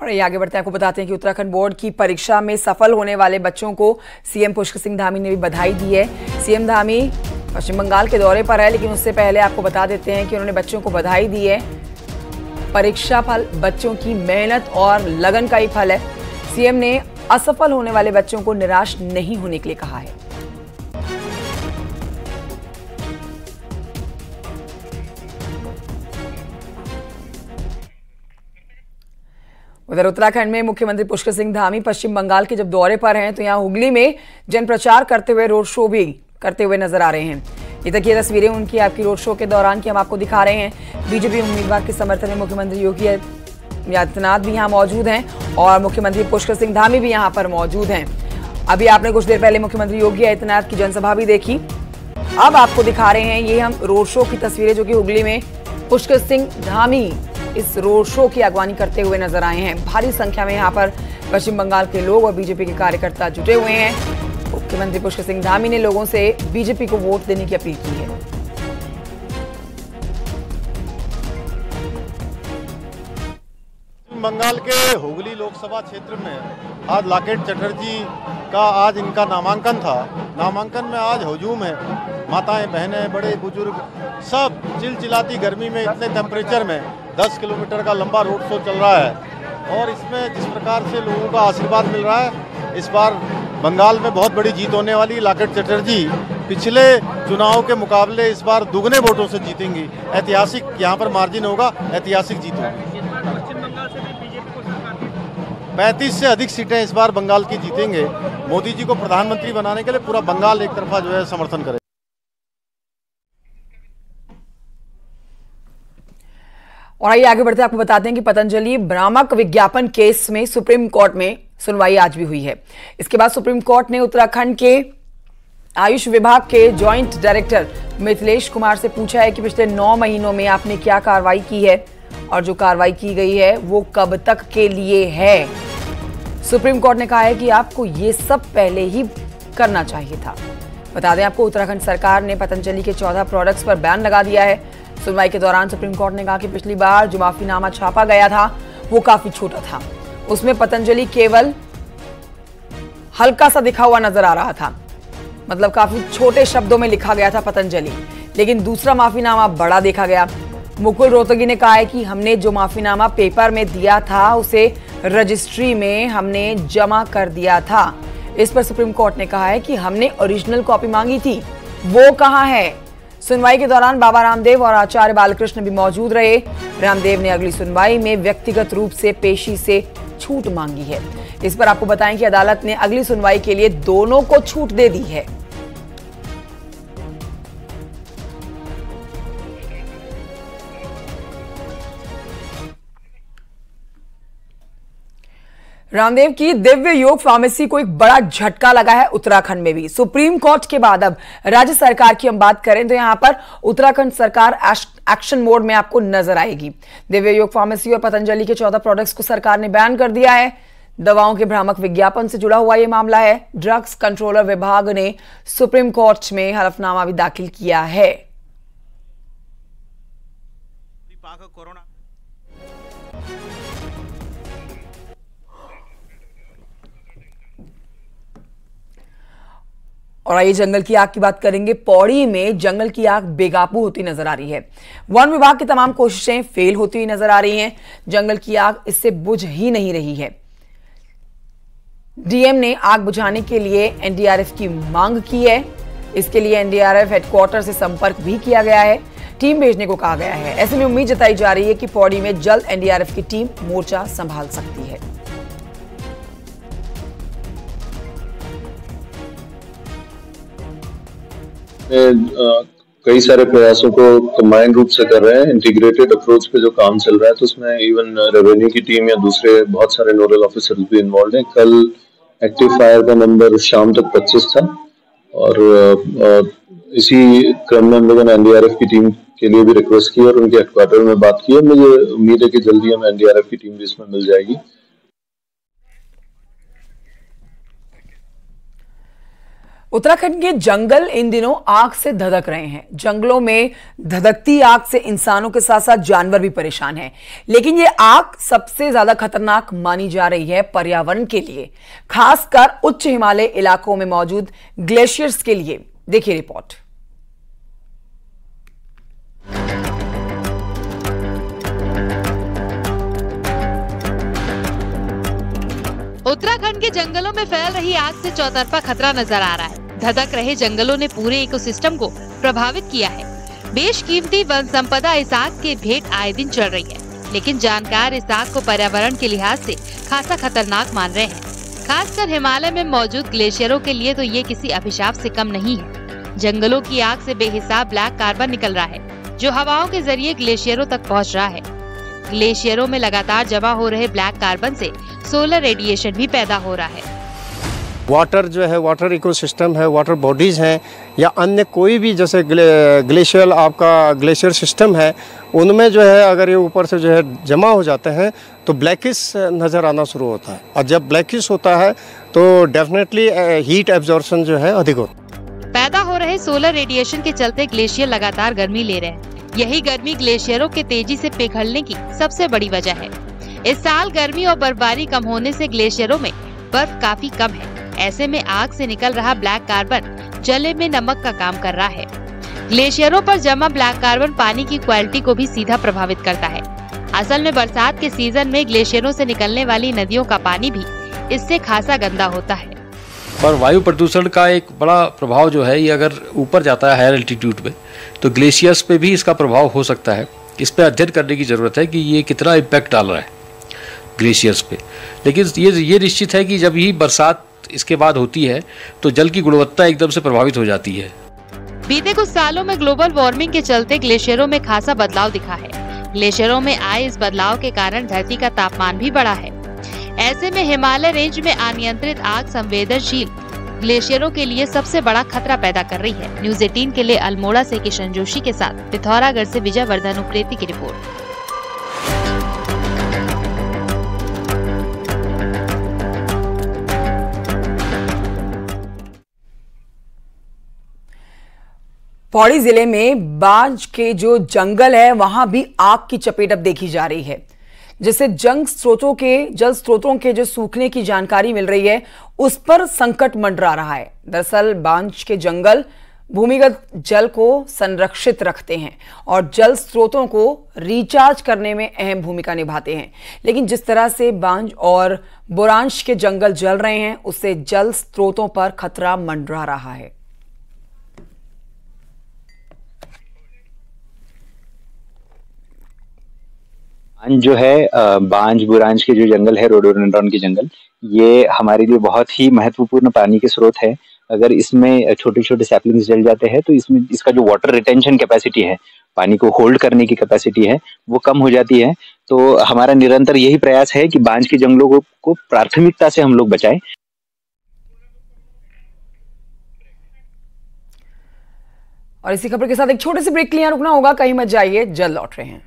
और ये आगे बढ़ते हैं, आपको बताते हैं कि उत्तराखंड बोर्ड की परीक्षा में सफल होने वाले बच्चों को सीएम पुष्कर सिंह धामी ने भी बधाई दी है। सीएम धामी पश्चिम बंगाल के दौरे पर है, लेकिन उससे पहले आपको बता देते हैं कि उन्होंने बच्चों को बधाई दी है। परीक्षा फल बच्चों की मेहनत और लगन का ही फल है। सीएम ने असफल होने वाले बच्चों को निराश नहीं होने के लिए कहा है। उधर उत्तराखंड में मुख्यमंत्री पुष्कर सिंह धामी पश्चिम बंगाल के जब दौरे पर हैं तो यहां हुगली में जन प्रचार करते हुए रोड शो भी करते हुए नजर आ रहे हैं। ये तक ये तस्वीरें उनकी आपकी रोड शो के दौरान की हम आपको दिखा रहे हैं। बीजेपी उम्मीदवार के समर्थन में मुख्यमंत्री योगी आदित्यनाथ भी यहाँ मौजूद हैं और मुख्यमंत्री पुष्कर सिंह धामी भी यहाँ पर मौजूद हैं। अभी आपने कुछ देर पहले मुख्यमंत्री योगी आदित्यनाथ की जनसभा भी देखी। अब आपको दिखा रहे हैं ये हम रोड शो की तस्वीरें, जो कि हुगली में पुष्कर सिंह धामी इस रोड शो की अगवानी करते हुए नजर आए हैं। भारी संख्या में यहाँ पर पश्चिम बंगाल के लोग और बीजेपी के कार्यकर्ता जुटे हुए हैं। मुख्यमंत्री पुष्कर सिंह धामी ने लोगों से बीजेपी को वोट देने की अपील की है। बंगाल के हुगली लोकसभा क्षेत्र में आज लॉकेट चटर्जी का आज इनका नामांकन था। नामांकन में आज हुजूम है। माताएं, बहनें, बड़े बुजुर्ग सब चिलचिलाती गर्मी में, इतने टेम्परेचर में 10 किलोमीटर का लंबा रोड शो चल रहा है और इसमें जिस प्रकार से लोगों का आशीर्वाद मिल रहा है, इस बार बंगाल में बहुत बड़ी जीत होने वाली। लॉकेट चटर्जी पिछले चुनाव के मुकाबले इस बार दुगने वोटों से जीतेंगी। ऐतिहासिक यहाँ पर मार्जिन होगा, ऐतिहासिक जीत होगी। 35 से अधिक सीटें इस बार बंगाल की जीतेंगे। मोदी जी को प्रधानमंत्री बनाने के लिए पूरा बंगाल एक तरफा जो है समर्थन करे। और आइए आगे बढ़ते आपको बताते हैं कि पतंजलि भ्रामक विज्ञापन केस में सुप्रीम कोर्ट में सुनवाई आज भी हुई है। इसके बाद सुप्रीम कोर्ट ने उत्तराखंड के आयुष विभाग के जॉइंट डायरेक्टर मिथिलेश कुमार से पूछा है कि पिछले 9 महीनों में आपने क्या कार्रवाई की है और जो कार्रवाई की गई है वो कब तक के लिए है। सुप्रीम कोर्ट ने कहा है कि आपको ये सब पहले ही करना चाहिए था। बता दें आपको, उत्तराखंड सरकार ने पतंजलि के 14 प्रोडक्ट्स पर बैन लगा दिया है। सुनवाई के दौरान सुप्रीम कोर्ट ने कहा कि पिछली बार जो माफीनामा छापा गया था वो काफी छोटा था। उसमें पतंजलि केवल हल्का सा दिखा हुआ नजर आ रहा था, मतलब काफी छोटे शब्दों में लिखा गया था पतंजलि। लेकिन दूसरा माफीनामा बड़ा देखा गया। मुकुल रोहतगी ने कहा है कि हमने जो माफीनामा पेपर में दिया था उसे रजिस्ट्री में हमने जमा कर दिया था। इस पर सुप्रीम कोर्ट ने कहा है कि हमने ओरिजिनल कॉपी मांगी थी, वो कहां है। सुनवाई के दौरान बाबा रामदेव और आचार्य बालकृष्ण भी मौजूद रहे। रामदेव ने अगली सुनवाई में व्यक्तिगत रूप से पेशी से छूट मांगी है। इस पर आपको बताएं कि अदालत ने अगली सुनवाई के लिए दोनों को छूट दे दी है। रामदेव की दिव्य योग फार्मेसी को एक बड़ा झटका लगा है उत्तराखंड में भी। सुप्रीम कोर्ट के बाद अब राज्य सरकार की हम बात करें तो यहां पर उत्तराखंड सरकार एक्शन मोड में आपको नजर आएगी। दिव्य योग फार्मेसी और पतंजलि के 14 प्रोडक्ट्स को सरकार ने बैन कर दिया है। दवाओं के भ्रामक विज्ञापन से जुड़ा हुआ यह मामला है। ड्रग्स कंट्रोलर विभाग ने सुप्रीम कोर्ट में हलफनामा भी दाखिल किया है। और आइए जंगल की आग की बात करेंगे। पौड़ी में जंगल की आग बेकाबू होती नजर आ रही है। वन विभाग की तमाम कोशिशें फेल होती हुई नजर आ रही हैं। जंगल की आग इससे बुझ ही नहीं रही है। डीएम ने आग बुझाने के लिए एनडीआरएफ की मांग की है। इसके लिए एनडीआरएफ हेडक्वार्टर से संपर्क भी किया गया है। टीम भेजने को कहा गया है। ऐसे में उम्मीद जताई जा रही है कि पौड़ी में जल्द एनडीआरएफ की टीम मोर्चा संभाल सकती है। कई सारे प्रयासों को कंबाइन रूप से कर रहे हैं। इंटीग्रेटेड अप्रोच पे जो काम चल रहा है तो उसमें इवन रेवेन्यू की टीम या दूसरे बहुत सारे नोडल ऑफिसर्स भी इन्वॉल्व हैं। कल एक्टिव फायर का नंबर शाम तक 25 था और इसी क्रम में हम लोगों ने एनडीआरएफ की टीम के लिए भी रिक्वेस्ट की और उनके हेडक्वार्टर में बात की है। मुझे उम्मीद है कि जल्दी हमें एनडीआरएफ की टीम भी इसमें मिल जाएगी। उत्तराखंड के जंगल इन दिनों आग से धधक रहे हैं। जंगलों में धधकती आग से इंसानों के साथ साथ जानवर भी परेशान हैं। लेकिन ये आग सबसे ज्यादा खतरनाक मानी जा रही है पर्यावरण के लिए, खासकर उच्च हिमालय इलाकों में मौजूद ग्लेशियर्स के लिए। देखिए रिपोर्ट। उत्तराखंड के जंगलों में फैल रही आग से चौतरफा खतरा नजर आ रहा है। धधक रहे जंगलों ने पूरे इकोसिस्टम को प्रभावित किया है। बेशकीमती वन संपदा इस आग के भेंट आए दिन चढ़ रही है, लेकिन जानकार इस आग को पर्यावरण के लिहाज से खासा खतरनाक मान रहे हैं। खासकर हिमालय में मौजूद ग्लेशियरों के लिए तो ये किसी अभिशाप से कम नहीं है। जंगलों की आग से बेहिसाब ब्लैक कार्बन निकल रहा है, जो हवाओं के जरिए ग्लेशियरों तक पहुँच रहा है। ग्लेशियरों में लगातार जमा हो रहे ब्लैक कार्बन से सोलर रेडिएशन भी पैदा हो रहा है। वाटर जो है, वाटर इकोसिस्टम है, वाटर बॉडीज हैं या अन्य कोई भी जैसे ग्लेशियल आपका ग्लेशियर सिस्टम है, उनमें जो है अगर ये ऊपर से जो है जमा हो जाते हैं तो ब्लैकिश नज़र आना शुरू होता है। और जब ब्लैकिश होता है तो डेफिनेटली हीट एब्जॉर्प्शन जो है अधिक होता है। पैदा हो रहे सोलर रेडिएशन के चलते ग्लेशियर लगातार गर्मी ले रहे हैं। यही गर्मी ग्लेशियरों के तेजी से पिघलने की सबसे बड़ी वजह है। इस साल गर्मी और बर्फबारी कम होने से ग्लेशियरों में बर्फ काफी कम है। ऐसे में आग से निकल रहा ब्लैक कार्बन जले में नमक का काम कर रहा है। ग्लेशियरों पर जमा ब्लैक कार्बन पानी की क्वालिटी को भी सीधा प्रभावित करता है। असल में बरसात के सीजन में ग्लेशियरों से निकलने वाली नदियों का पानी भी इससे खासा गंदा होता है। पर वायु प्रदूषण का एक बड़ा प्रभाव जो है, ये अगर ऊपर जाता है हायर एल्टीट्यूड पे तो ग्लेशियर्स पे भी इसका प्रभाव हो सकता है। इस पे अध्ययन करने की जरूरत है कि ये कितना इम्पैक्ट डाल रहा है ग्लेशियर्स पे। लेकिन ये निश्चित है कि जब ही बरसात इसके बाद होती है तो जल की गुणवत्ता एकदम से प्रभावित हो जाती है। बीते कुछ सालों में ग्लोबल वार्मिंग के चलते ग्लेशियरों में खासा बदलाव दिखा है। ग्लेशियरों में आए इस बदलाव के कारण धरती का तापमान भी बढ़ा है। ऐसे में हिमालय रेंज में अनियंत्रित आग संवेदनशील ग्लेशियरों के लिए सबसे बड़ा खतरा पैदा कर रही है। न्यूज़ 18 के लिए अल्मोड़ा से किशन जोशी के साथ पिथौरागढ़ से विजय वर्धन उप्रेती की रिपोर्ट। पौड़ी जिले में बांज के जो जंगल है वहां भी आग की चपेट अब देखी जा रही है, जिससे जल स्रोतों के जो सूखने की जानकारी मिल रही है उस पर संकट मंडरा रहा है। दरअसल बांज के जंगल भूमिगत जल को संरक्षित रखते हैं और जल स्रोतों को रिचार्ज करने में अहम भूमिका निभाते हैं। लेकिन जिस तरह से बांज और बुरांश के जंगल जल रहे हैं उससे जल स्रोतों पर खतरा मंडरा रहा है। जो है बांज बुरांश के जो जंगल है, रोडोडेंड्रॉन के जंगल, ये हमारे लिए बहुत ही महत्वपूर्ण पानी के स्रोत है। अगर इसमें छोटे छोटे सैपलिंग्स जल जाते हैं तो इसमें इसका जो वाटर रिटेंशन कैपेसिटी है, पानी को होल्ड करने की कैपेसिटी है, वो कम हो जाती है। तो हमारा निरंतर यही प्रयास है कि बांज के जंगलों को प्राथमिकता से हम लोग बचाएं। और इसी खबर के साथ एक छोटे से ब्रेक के लिए रुकना होगा, कहीं मत जाइए, जल्द लौट रहे हैं।